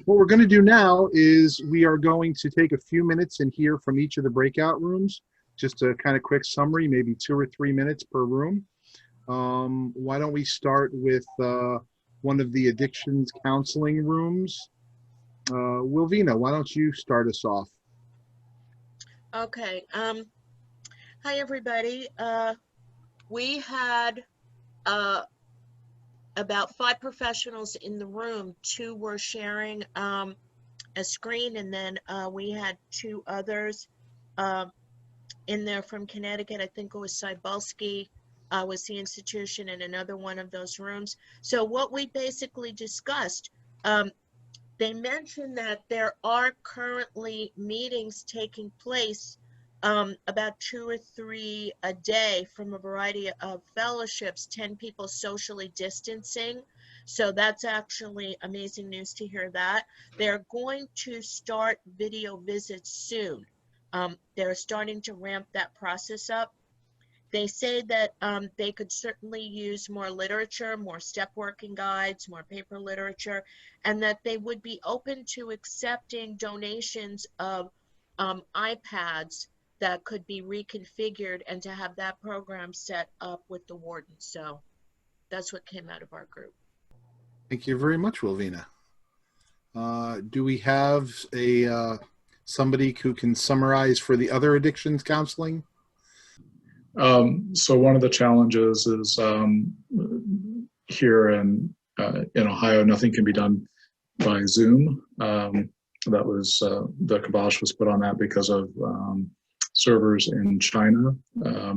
What we're going to do now is we are going to take a few minutes and hear from each of the breakout rooms. Just a kind of quick summary, maybe 2 or 3 minutes per room. Why don't we start with one of the addictions counseling rooms? Wilvina, why don't you start us off? Okay. Hi, everybody. We had about 5 professionals in the room. 2 were sharing a screen, and then we had 2 others in there from Connecticut. I think it was Cybulski was the institution in another one of those rooms. So what we basically discussed, they mentioned that there are currently meetings taking place about 2 or 3 a day from a variety of fellowships, 10 people socially distancing. So that's actually amazing news to hear that. They're going to start video visits soon. They're starting to ramp that process up. They say that they could certainly use more literature, more step working guides, more paper literature, and that they would be open to accepting donations of iPads that could be reconfigured and to have that program set up with the warden. So that's what came out of our group. Thank you very much, Wilvina. Do we have somebody who can summarize for the other addictions counseling? So one of the challenges is here in Ohio, nothing can be done by Zoom. That was the kibosh was put on that because of servers in China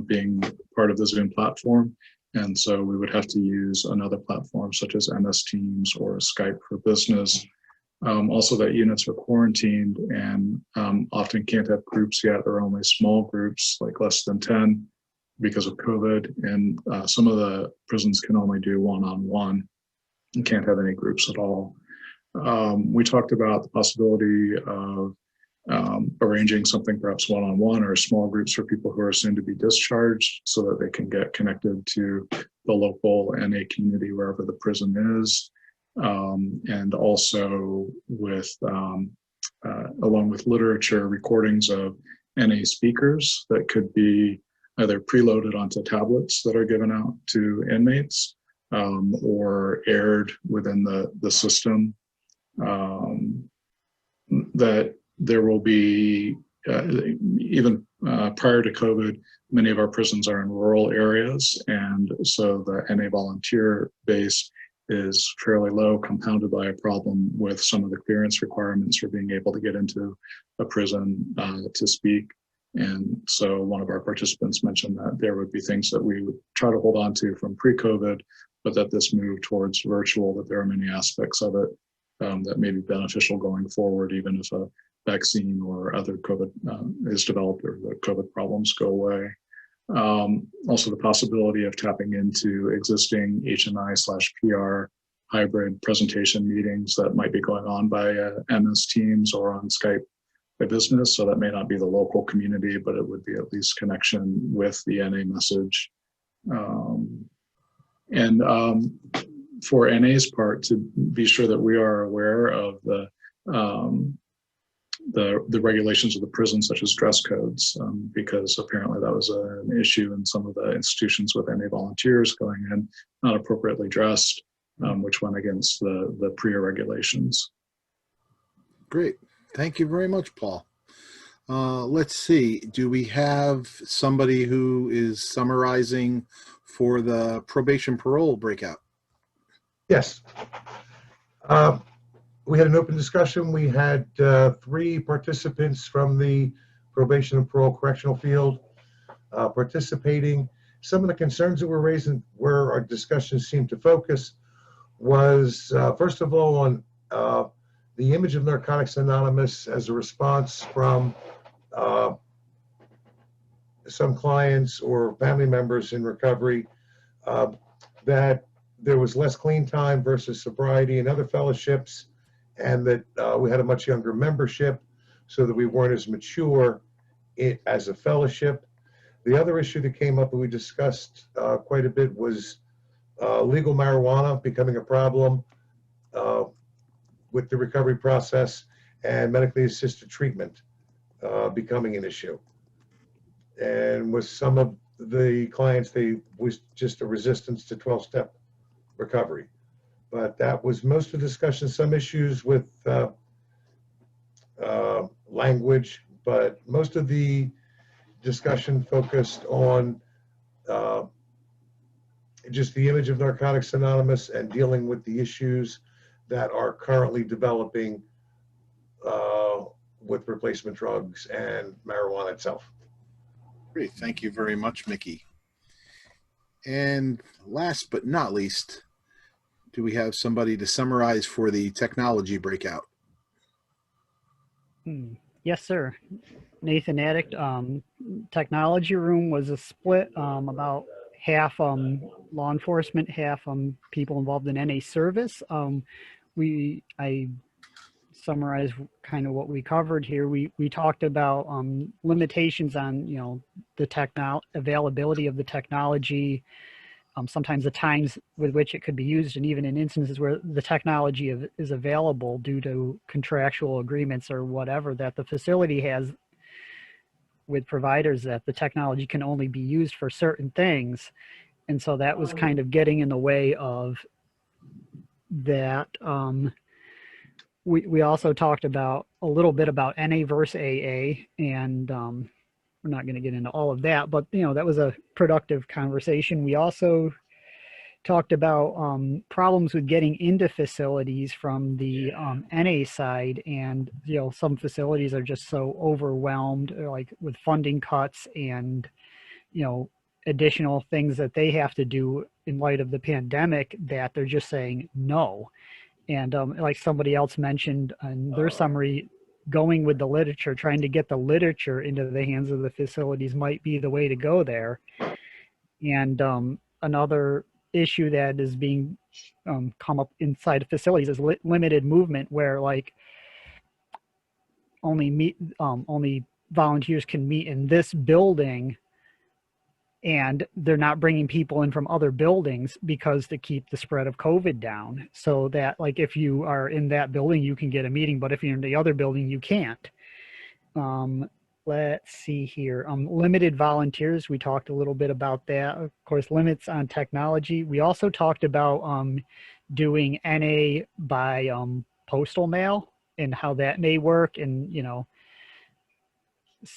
being part of the Zoom platform. And so we would have to use another platform such as MS Teams or Skype for Business. Also that units are quarantined and often can't have groups yet, or only small groups, like less than 10 because of COVID. And some of the prisons can only do one-on-one and can't have any groups at all. We talked about the possibility of arranging something perhaps one-on-one or small groups for people who are soon to be discharged so that they can get connected to the local NA community wherever the prison is. And also with, along with literature, recordings of NA speakers that could be either preloaded onto tablets that are given out to inmates or aired within the system. That there will be, even prior to COVID, many of our prisons are in rural areas, and so the NA volunteer base is fairly low, compounded by a problem with some of the clearance requirements for being able to get into a prison to speak. And so one of our participants mentioned that there would be things that we would try to hold on to from pre-COVID, but that this move towards virtual, that there are many aspects of it that may be beneficial going forward, even if a vaccine or other COVID is developed or the COVID problems go away. Also the possibility of tapping into existing HNI/PR hybrid presentation meetings that might be going on by MS Teams or on Skype by Business. So that may not be the local community, but it would be at least connection with the NA message. For NA's part, to be sure that we are aware of the regulations of the prison, such as dress codes, because apparently that was an issue in some of the institutions with NA volunteers going in not appropriately dressed, which went against the PREA regulations. Great. Thank you very much, Paul. Let's see. Do we have somebody who is summarizing for the probation parole breakout? Yes. We had an open discussion. We had 3 participants from the probation and parole correctional field participating. Some of the concerns that were raised and where our discussions seemed to focus was, first of all, on the image of Narcotics Anonymous as a response from some clients or family members in recovery, that there was less clean time versus sobriety and other fellowships, and that we had a much younger membership, so that we weren't as mature as a fellowship. The other issue that came up and we discussed quite a bit was legal marijuana becoming a problem with the recovery process and medically assisted treatment becoming an issue. And with some of the clients, they was just a resistance to 12-step recovery. But that was most of the discussion, some issues with language, but most of the discussion focused on just the image of Narcotics Anonymous and dealing with the issues that are currently developing with replacement drugs and marijuana itself. Great, thank you very much, Mickey. And last but not least, do we have somebody to summarize for the technology breakout? Yes, sir. Nathan Addict. Technology room was a split, about half law enforcement, half people involved in NA service. I summarize kind of what we covered here. We talked about limitations on, you know, the availability of the technology, sometimes the times with which it could be used, and even in instances where the technology is available due to contractual agreements or whatever that the facility has with providers, that the technology can only be used for certain things. And so that was kind of getting in the way of that. We also talked about a little bit about NA versus AA, and we're not going to get into all of that, but you know, that was a productive conversation. We also talked about problems with getting into facilities from the NA side, and you know, some facilities are just so overwhelmed, like with funding cuts and you know, additional things that they have to do in light of the pandemic, that they're just saying no. And like somebody else mentioned in their summary, going with the literature, trying to get the literature into the hands of the facilities might be the way to go there. And another issue that is being come up inside of facilities is limited movement, where like only volunteers can meet in this building, and they're not bringing people in from other buildings because to keep the spread of COVID down. So that like if you are in that building, you can get a meeting, but if you're in the other building, you can't. Let's see here. Limited volunteers, we talked a little bit about that. Of course, limits on technology. We also talked about doing NA by postal mail and how that may work. And, you know,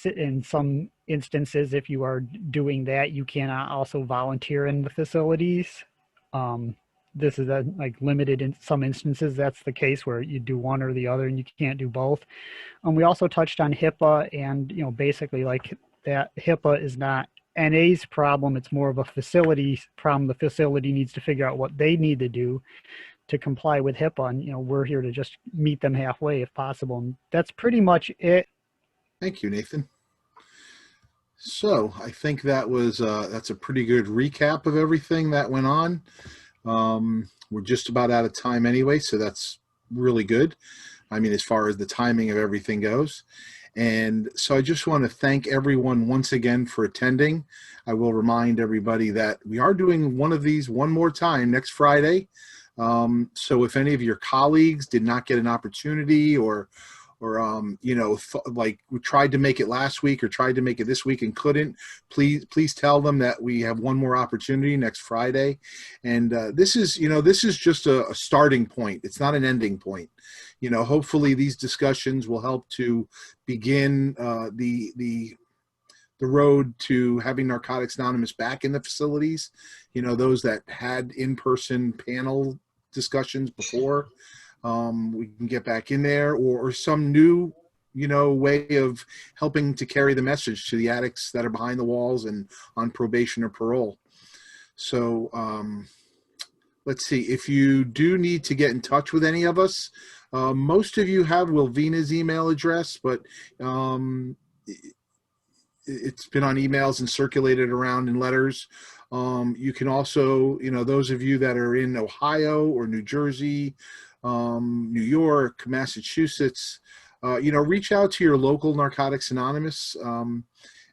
in some instances, if you are doing that, you cannot also volunteer in the facilities. This is like limited in some instances. That's the case where you do one or the other and you can't do both. We also touched on HIPAA, and you know, basically like that HIPAA is not NA's problem. It's more of a facility problem. The facility needs to figure out what they need to do to comply with HIPAA, and you know, we're here to just meet them halfway if possible. And that's pretty much it. Thank you, Nathan. So I think that was that's a pretty good recap of everything that went on. We're just about out of time anyway, so that's really good. I mean, as far as the timing of everything goes. And so I just want to thank everyone once again for attending. I will remind everybody that we are doing one of these one more time next Friday. So if any of your colleagues did not get an opportunity, or you know, like we tried to make it last week or tried to make it this week and couldn't, please tell them that we have one more opportunity next Friday. And this is, you know, this is just a starting point. It's not an ending point. You know, hopefully these discussions will help to begin the road to having Narcotics Anonymous back in the facilities. You know, those that had in-person panel discussions before, we can get back in there, or some new, you know, way of helping to carry the message to the addicts that are behind the walls and on probation or parole. So let's see, if you do need to get in touch with any of us, most of you have Wilvina's email address, but it's been on emails and circulated around in letters. You can also, you know, those of you that are in Ohio or New Jersey, New York, Massachusetts, you know, reach out to your local Narcotics Anonymous.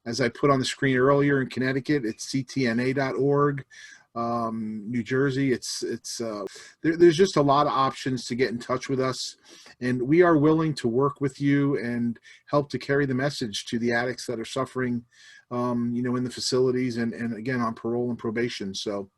As I put on the screen earlier, in Connecticut, it's ctna.org. New Jersey. There's just a lot of options to get in touch with us, and we are willing to work with you and help to carry the message to the addicts that are suffering, in the facilities and again on parole and probation. So